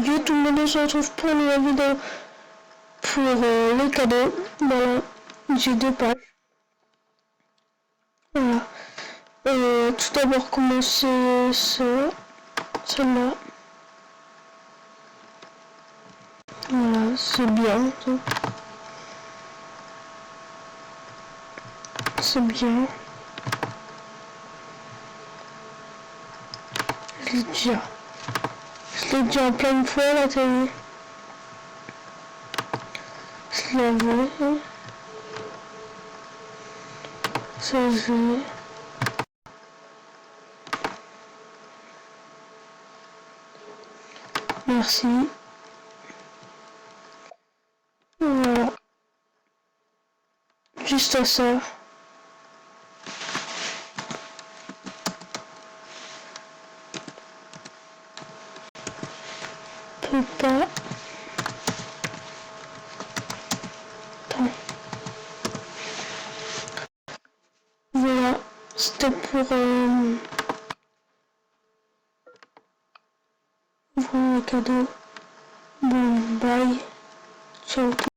yo tout le monde, on se retrouve pour une nouvelle vidéo pour les cadeaux. Voilà, j'ai 2 pages. Voilà. Tout d'abord commencer celle-là. Voilà, c'est bien. C'est bien. Je l'ai dit en plein de fois la télé. Je l'avais. Ça j'ai. Merci. Voilà. Juste à ça. Peut pas. Attends. Voilà. C'était pour le cadeau. Bon, bye. Ciao.